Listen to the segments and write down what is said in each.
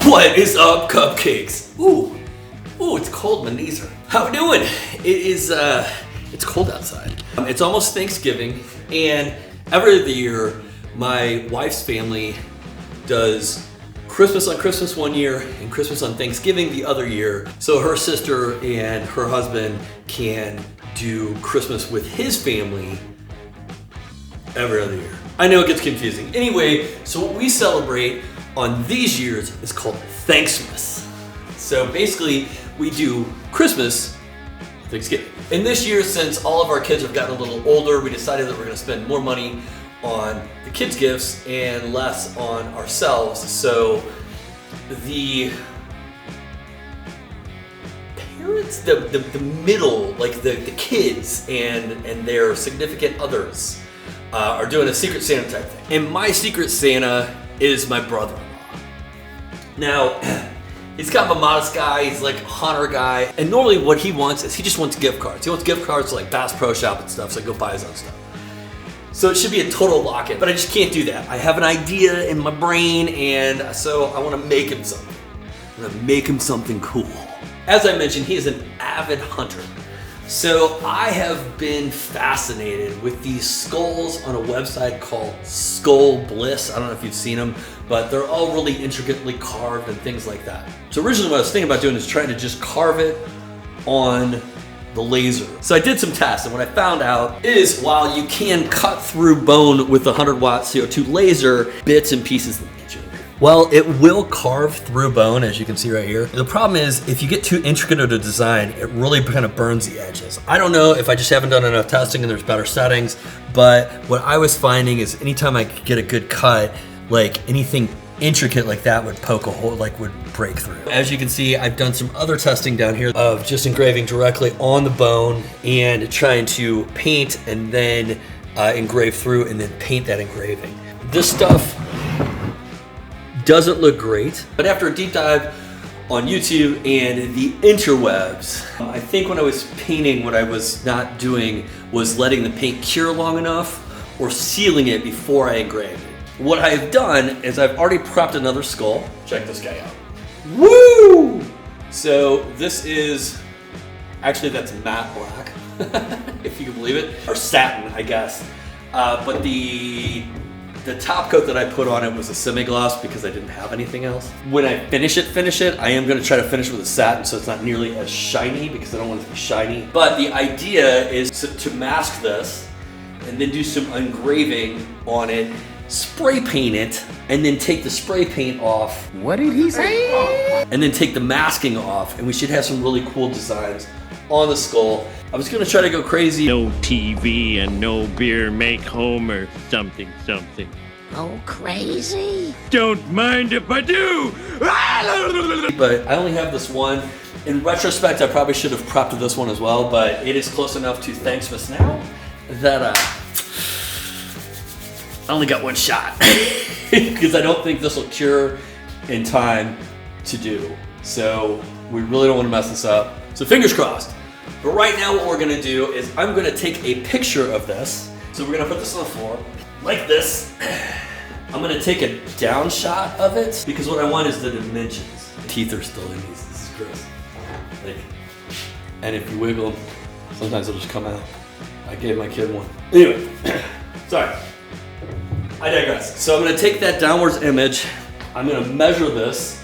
What is up, cupcakes? Ooh, it's cold. My knees hurt. How we doing? It's cold outside. It's almost Thanksgiving, and every other year, my wife's family does Christmas on Christmas one year and Christmas on Thanksgiving the other year. So her sister and her husband can do Christmas with his family every other year. I know it gets confusing. Anyway, so what we celebrate on these years is called Thanksmas. So basically, we do Christmas, Thanksgiving. And this year, since all of our kids have gotten a little older, we decided that we're gonna spend more money on the kids' gifts and less on ourselves. So the parents, the middle, like the kids and their significant others are doing a Secret Santa type thing. And my Secret Santa is my brother-in-law. Now, he's kind of a modest guy, he's like a hunter guy, and normally what he wants is he just wants gift cards. He wants gift cards to like Bass Pro Shop and stuff, so go buy his own stuff. So it should be a total lock-in, but I just can't do that. I have an idea in my brain, and so I want to make him something. I'm gonna make him something cool. As I mentioned, he is an avid hunter. So I have been fascinated with these skulls on a website called Skull Bliss. I don't know if you've seen them, but they're all really intricately carved and things like that. So originally what I was thinking about doing is trying to just carve it on the laser. So I did some tests, and what I found out is while you can cut through bone with a 100-watt CO2 laser, bits and pieces well, it will carve through bone, as you can see right here. The problem is, if you get too intricate of a design, it really kind of burns the edges. I don't know if I just haven't done enough testing and there's better settings, but what I was finding is anytime I could get a good cut, like anything intricate like that would poke a hole, like would break through. As you can see, I've done some other testing down here of just engraving directly on the bone and trying to paint and then engrave through and then paint that engraving. This stuff doesn't look great, but after a deep dive on YouTube and the interwebs, I think when I was painting, what I was not doing was letting the paint cure long enough or sealing it before I engraved it. What I've done is I've already prepped another skull. Check this guy out. Woo! So this is, actually that's matte black, if you can believe it, or satin, I guess. But the top coat that I put on it was a semi-gloss because I didn't have anything else. When I finish it, I am gonna try to finish with a satin so it's not nearly as shiny because I don't want it to be shiny. But the idea is to mask this and then do some engraving on it, spray paint it, and then take the spray paint off. What did he say? And then take the masking off, and we should have some really cool designs on the skull. I was gonna try to go crazy. No TV and no beer make Homer something. Oh, crazy? Don't mind if I do! But I only have this one. In retrospect, I probably should have prepped this one as well, but it is close enough to Thanksmas now that I only got one shot. Because I don't think this will cure in time to do. So we really don't want to mess this up. So fingers crossed. But right now what we're gonna do is I'm gonna take a picture of this. So we're gonna put this on the floor, like this. I'm gonna take a down shot of it because what I want is the dimensions. Teeth are still in these, this is gross. Like, and if you wiggle them, sometimes they'll just come out. I gave my kid one. Anyway, sorry, I digress. So I'm gonna take that downwards image, I'm gonna measure this,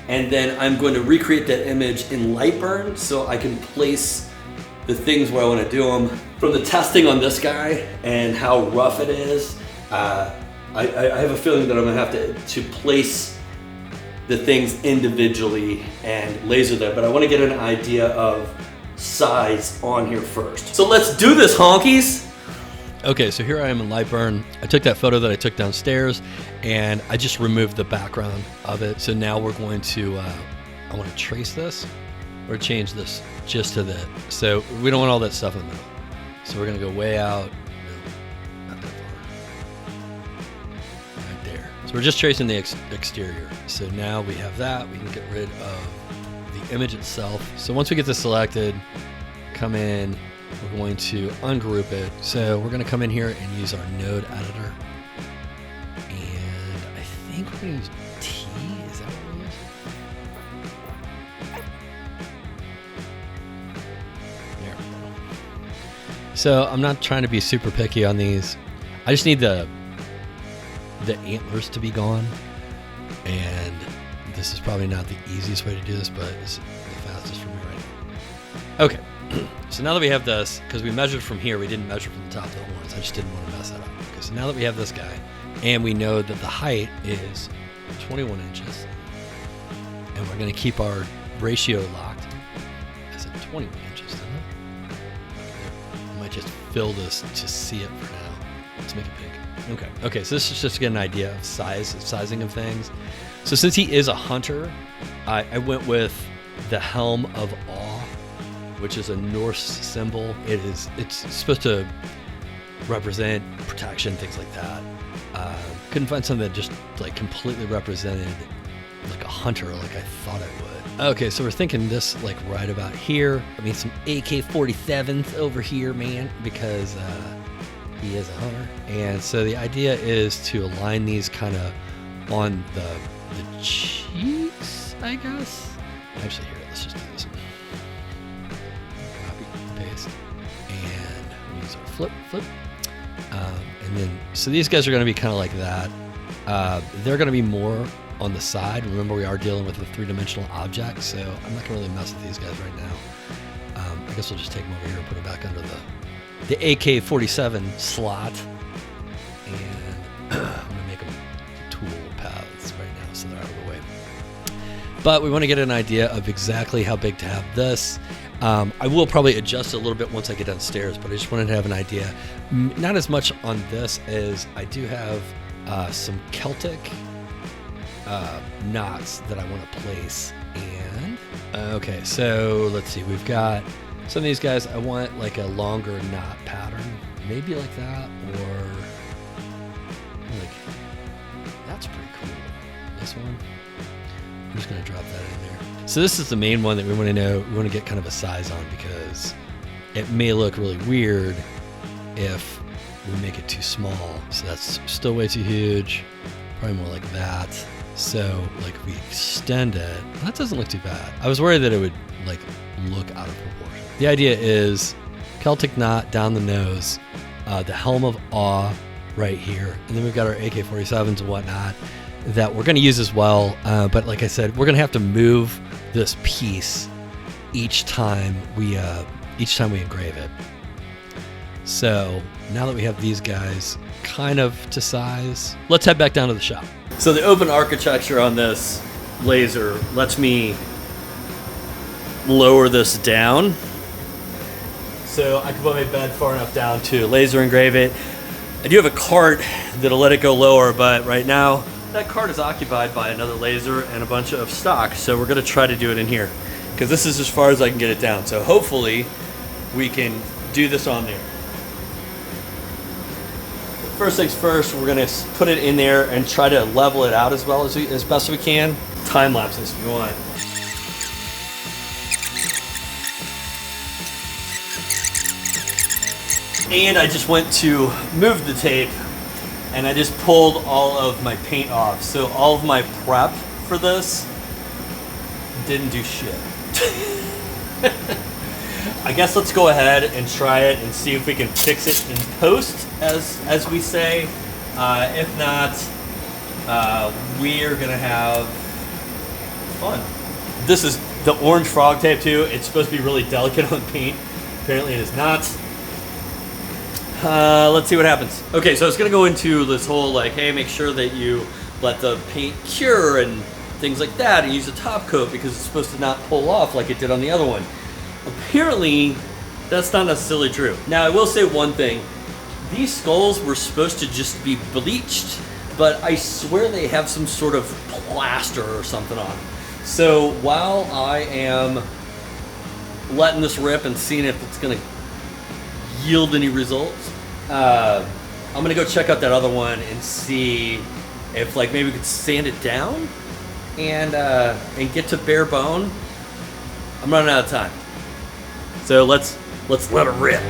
and then I'm going to recreate that image in LightBurn so I can place the things where I want to do them. From the testing on this guy and how rough it is, I have a feeling that I'm gonna have to place the things individually and laser them, but I want to get an idea of size on here first. So let's do this, honkies! Okay, so here I am in LightBurn. I took that photo that I took downstairs and I just removed the background of it. So now we're going to, I want to trace this or change this just to that. So we don't want all that stuff in the middle. So we're gonna go way out, no, not that far, right there. So we're just tracing the exterior. So now we have that, we can get rid of the image itself. So once we get this selected, come in, we're going to ungroup it. So we're gonna come in here and use our node editor. And I think we're gonna use T, is that what we're gonna use? So I'm not trying to be super picky on these. I just need the antlers to be gone. And this is probably not the easiest way to do this, but it's the fastest for me right now. Okay, so now that we have this, because we measured from here, we didn't measure from the top of the horns. I just didn't want to mess that up. Okay, so now that we have this guy, and we know that the height is 21 inches, and we're going to keep our ratio locked. I said 21 inches, didn't I? Okay, I might just fill this to see it for now. Let's make it big. Okay, so this is just to get an idea of sizing of things. So since he is a hunter, I went with the Helm of Awe, which is a Norse symbol. It's supposed to represent protection, things like that. Couldn't find something that just like completely represented like a hunter like I thought I would. Okay, so we're thinking this like right about here. I mean some AK-47s over here, man, because he is a hunter. And so the idea is to align these kind of on the cheeks, I guess. Actually, here, let's just do this. Copy, paste, and we use our flip. And then, so these guys are going to be kind of like that. They're going to be more on the side. Remember, we are dealing with a three-dimensional object, so I'm not going to really mess with these guys right now. I guess we'll just take them over here and put them back under the AK-47 slot. And I'm going to make them tool paths right now so they're out of the way. But we want to get an idea of exactly how big to have this. I will probably adjust it a little bit once I get downstairs, but I just wanted to have an idea. Not as much on this as I do have some Celtic knots that I want to place. And okay, so let's see. We've got some of these guys. I want like a longer knot pattern, maybe like that, or like that's pretty cool. This one. I'm just going to drop that in there. So this is the main one that we want to know. We want to get kind of a size on because it may look really weird if we make it too small. So that's still way too huge. Probably more like that. So like if we extend it, that doesn't look too bad. I was worried that it would like look out of proportion. The idea is Celtic knot down the nose, the Helm of Awe right here, and then we've got our AK-47s and whatnot that we're going to use as well. But like I said, we're going to have to move this piece each time we engrave it. So now that we have these guys kind of to size, let's head back down to the shop. So the open architecture on this laser lets me lower this down. So I can put my bed far enough down to laser engrave it. I do have a cart that'll let it go lower, but right now that cart is occupied by another laser and a bunch of stock. So we're gonna try to do it in here because this is as far as I can get it down. So hopefully we can do this on there. First things first, we're gonna put it in there and try to level it out as best we can. Time lapses if you want. And I just went to move the tape and I just pulled all of my paint off. So all of my prep for this didn't do shit. I guess let's go ahead and try it and see if we can fix it in post, as we say. If not, we are gonna have fun. This is the orange frog tape too. It's supposed to be really delicate on paint. Apparently it is not. Let's see what happens. Okay, so it's gonna go into this whole like, hey, make sure that you let the paint cure and things like that and use a top coat because it's supposed to not pull off like it did on the other one. Apparently, that's not necessarily true. Now, I will say one thing. These skulls were supposed to just be bleached, but I swear they have some sort of plaster or something on. So while I am letting this rip and seeing if it's gonna yield any results, I'm gonna go check out that other one and see if like maybe we could sand it down and get to bare bone. I'm running out of time. So let's let it rip.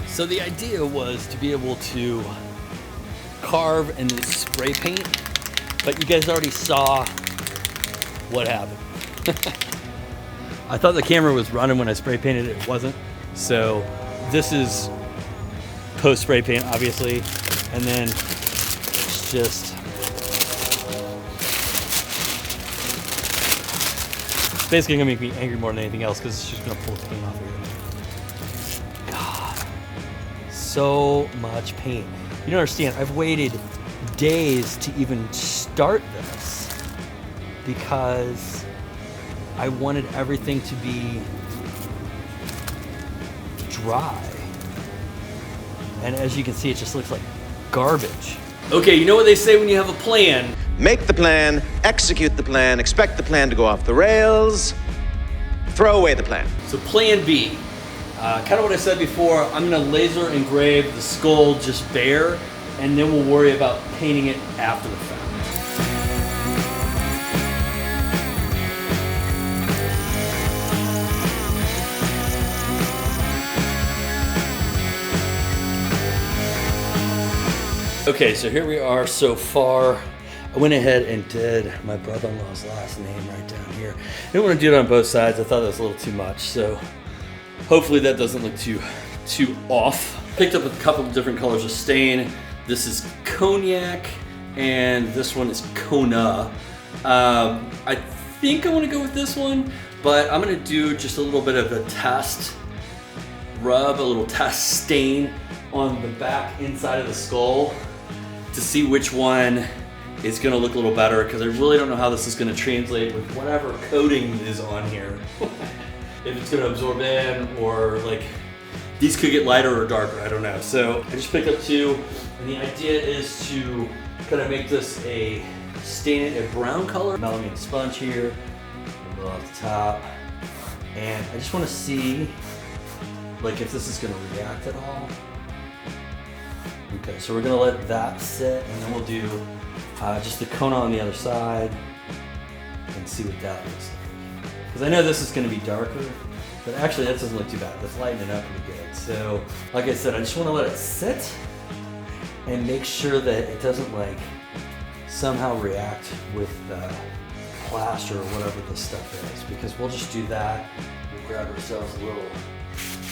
So the idea was to be able to carve and spray paint, but you guys already saw what happened. I thought the camera was running when I spray painted it. It wasn't. So this is post spray paint, obviously. And then it's just it's basically gonna make me angry more than anything else because it's just gonna pull the paint off here. God, so much paint. You don't understand. I've waited days to even start this because I wanted everything to be dry. And as you can see, it just looks like garbage. Okay, you know what they say when you have a plan? Make the plan, execute the plan, expect the plan to go off the rails, throw away the plan. So plan B, kind of what I said before, I'm gonna laser engrave the skull just bare, and then we'll worry about painting it after the fact. Okay, so here we are so far. I went ahead and did my brother-in-law's last name right down here. I didn't want to do it on both sides. I thought that was a little too much, so hopefully that doesn't look too off. Picked up a couple of different colors of stain. This is cognac, and this one is Kona. I think I want to go with this one, but I'm going to do just a little bit of a test rub, a little test stain on the back inside of the skull to see which one is gonna look a little better, because I really don't know how this is gonna translate with whatever coating is on here. If it's gonna absorb in, or like, these could get lighter or darker, I don't know. So I just picked up two, and the idea is to kind of make this stain it a brown color. Melamine sponge here, a little off the top. And I just wanna see like if this is gonna react at all. Okay, so we're gonna let that sit, and then we'll do just the Kona on the other side and see what that looks like. Because I know this is gonna be darker, but actually that doesn't look too bad. That's lightening it up pretty good. So, like I said, I just wanna let it sit and make sure that it doesn't like somehow react with plaster or whatever this stuff is. Because we'll just do that. We'll grab ourselves a little,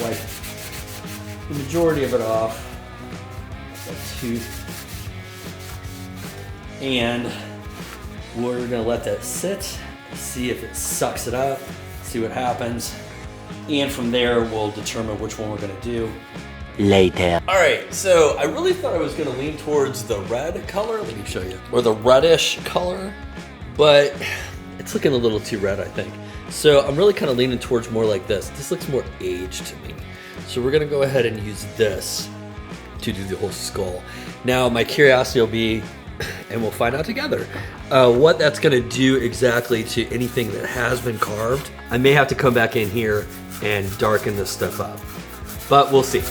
wipe the majority of it off. That tooth, and we're gonna let that sit, see if it sucks it up, see what happens, and from there we'll determine which one we're gonna do Later. All right, so I really thought I was gonna lean towards the red color, let me show you, or the reddish color, but it's looking a little too red, I think. So I'm really kind of leaning towards more like this. This looks more aged to me. So we're gonna go ahead and use this to do the whole skull. Now my curiosity will be, and we'll find out together, what that's gonna do exactly to anything that has been carved. I may have to come back in here and darken this stuff up, but we'll see.